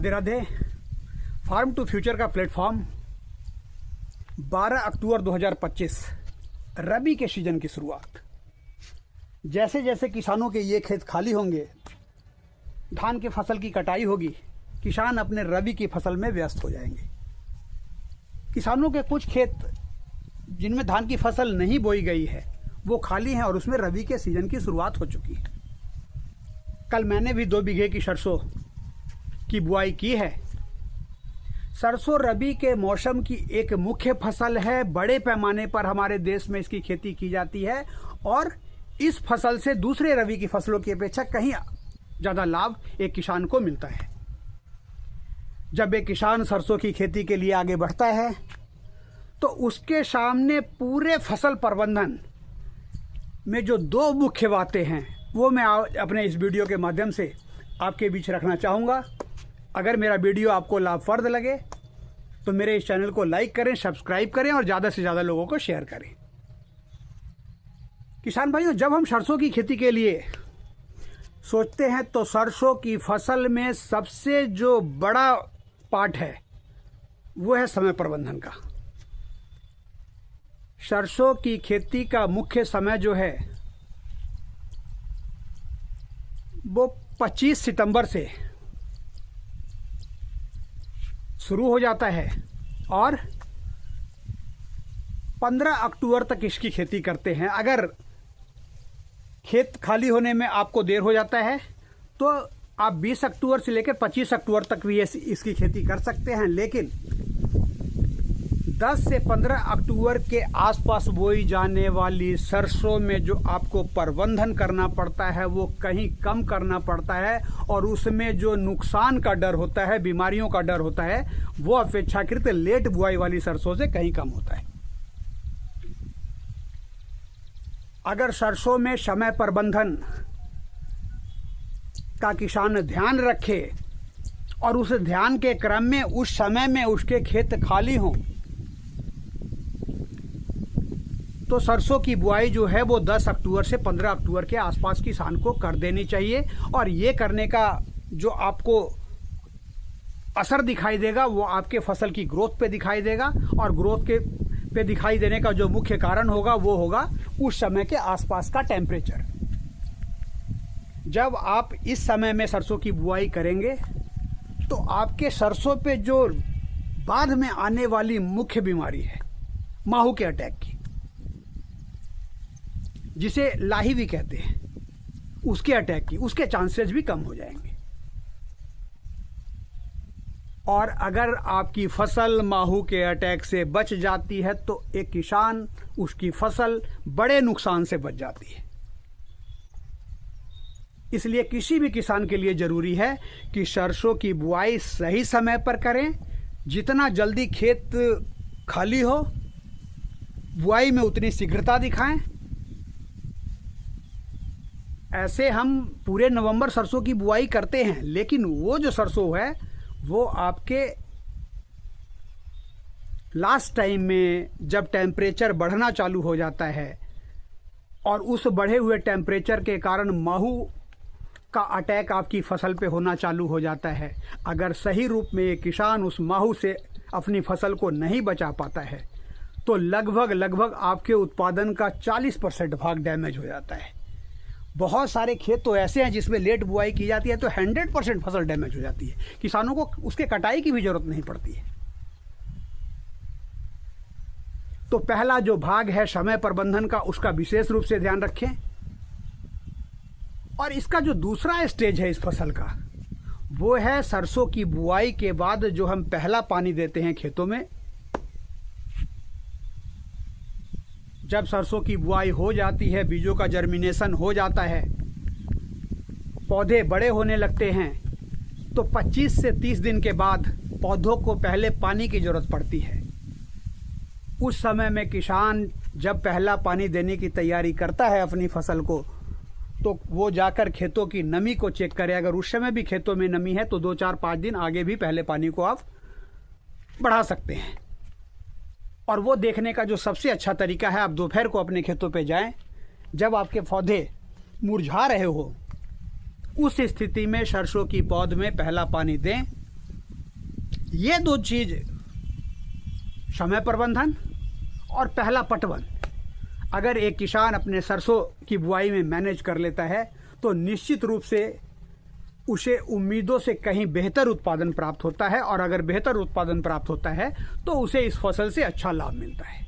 Radhe Radhe. Farm to future का platform 12 अक्टूबर 2025 रबी के सीजन की शुरुआत। जैसे जैसे किसानों के ये खेत खाली होंगे, धान की फसल की कटाई होगी, किसान अपने रबी की फसल में व्यस्त हो जाएंगे। किसानों के कुछ खेत जिनमें धान की फसल नहीं बोई गई है वो खाली हैं और उसमें रबी के सीजन की शुरुआत हो चुकी है। कल मैंने भी 2 बीघे की सरसों की बुआई की है। सरसों रबी के मौसम की एक मुख्य फसल है। बड़े पैमाने पर हमारे देश में इसकी खेती की जाती है और इस फसल से दूसरे रबी की फसलों की अपेक्षा कहीं ज़्यादा लाभ एक किसान को मिलता है। जब एक किसान सरसों की खेती के लिए आगे बढ़ता है तो उसके सामने पूरे फसल प्रबंधन में जो 2 मुख्य बातें हैं वो मैं अपने इस वीडियो के माध्यम से आपके बीच रखना चाहूँगा। अगर मेरा वीडियो आपको लाभप्रद लगे तो मेरे इस चैनल को लाइक करें, सब्सक्राइब करें और ज़्यादा से ज़्यादा लोगों को शेयर करें। किसान भाइयों, जब हम सरसों की खेती के लिए सोचते हैं तो सरसों की फसल में सबसे जो बड़ा पार्ट है वो है समय प्रबंधन का। सरसों की खेती का मुख्य समय जो है वो 25 सितंबर से शुरू हो जाता है और 15 अक्टूबर तक इसकी खेती करते हैं। अगर खेत खाली होने में आपको देर हो जाता है तो आप 20 अक्टूबर से लेकर 25 अक्टूबर तक भी इसकी खेती कर सकते हैं, लेकिन 10 से 15 अक्टूबर के आसपास बोई जाने वाली सरसों में जो आपको प्रबंधन करना पड़ता है वो कहीं कम करना पड़ता है और उसमें जो नुकसान का डर होता है, बीमारियों का डर होता है, वो अपेक्षाकृत लेट बुआई वाली सरसों से कहीं कम होता है। अगर सरसों में समय प्रबंधन का किसान ध्यान रखे और उस ध्यान के क्रम में उस समय में उसके खेत खाली हों तो सरसों की बुआई जो है वो 10 अक्टूबर से 15 अक्टूबर के आसपास किसान को कर देनी चाहिए। और ये करने का जो आपको असर दिखाई देगा वो आपके फसल की ग्रोथ पे दिखाई देगा और ग्रोथ के पे दिखाई देने का जो मुख्य कारण होगा वो होगा उस समय के आसपास का टेम्परेचर। जब आप इस समय में सरसों की बुआई करेंगे तो आपके सरसों पे जो बाद में आने वाली मुख्य बीमारी है माहू के अटैक की, जिसे लाही भी कहते हैं, उसके अटैक की, उसके चांसेस भी कम हो जाएंगे। और अगर आपकी फसल माहू के अटैक से बच जाती है तो एक किसान उसकी फसल बड़े नुकसान से बच जाती है। इसलिए किसी भी किसान के लिए जरूरी है कि सरसों की बुआई सही समय पर करें। जितना जल्दी खेत खाली हो बुआई में उतनी शीघ्रता दिखाएं। ऐसे हम पूरे नवंबर सरसों की बुआई करते हैं, लेकिन वो जो सरसों है वो आपके लास्ट टाइम में जब टेम्परेचर बढ़ना चालू हो जाता है और उस बढ़े हुए टेम्परेचर के कारण माहू का अटैक आपकी फसल पे होना चालू हो जाता है। अगर सही रूप में एक किसान उस माहू से अपनी फसल को नहीं बचा पाता है तो लगभग आपके उत्पादन का 40% भाग डैमेज हो जाता है। बहुत सारे खेत तो ऐसे हैं जिसमें लेट बुआई की जाती है तो 100% फसल डैमेज हो जाती है। किसानों को उसके कटाई की भी जरूरत नहीं पड़ती है। तो पहला जो भाग है समय प्रबंधन का, उसका विशेष रूप से ध्यान रखें। और इसका जो दूसरा स्टेज है इस फसल का वो है सरसों की बुआई के बाद जो हम पहला पानी देते हैं खेतों में। जब सरसों की बुआई हो जाती है, बीजों का जर्मिनेशन हो जाता है, पौधे बड़े होने लगते हैं तो 25 से 30 दिन के बाद पौधों को पहले पानी की जरूरत पड़ती है। उस समय में किसान जब पहला पानी देने की तैयारी करता है अपनी फसल को तो वो जाकर खेतों की नमी को चेक करे। अगर उस समय भी खेतों में नमी है तो 2, 4, 5 दिन आगे भी पहले पानी को आप बढ़ा सकते हैं। और वो देखने का जो सबसे अच्छा तरीका है, आप दोपहर को अपने खेतों पे जाएं जब आपके पौधे मुरझा रहे हो, उस स्थिति में सरसों की पौध में पहला पानी दें ये दो चीज, समय प्रबंधन और पहला पटवन, अगर एक किसान अपने सरसों की बुआई में मैनेज कर लेता है तो निश्चित रूप से उसे उम्मीदों से कहीं बेहतर उत्पादन प्राप्त होता है, और अगर बेहतर उत्पादन प्राप्त होता है तो उसे इस फसल से अच्छा लाभ मिलता है।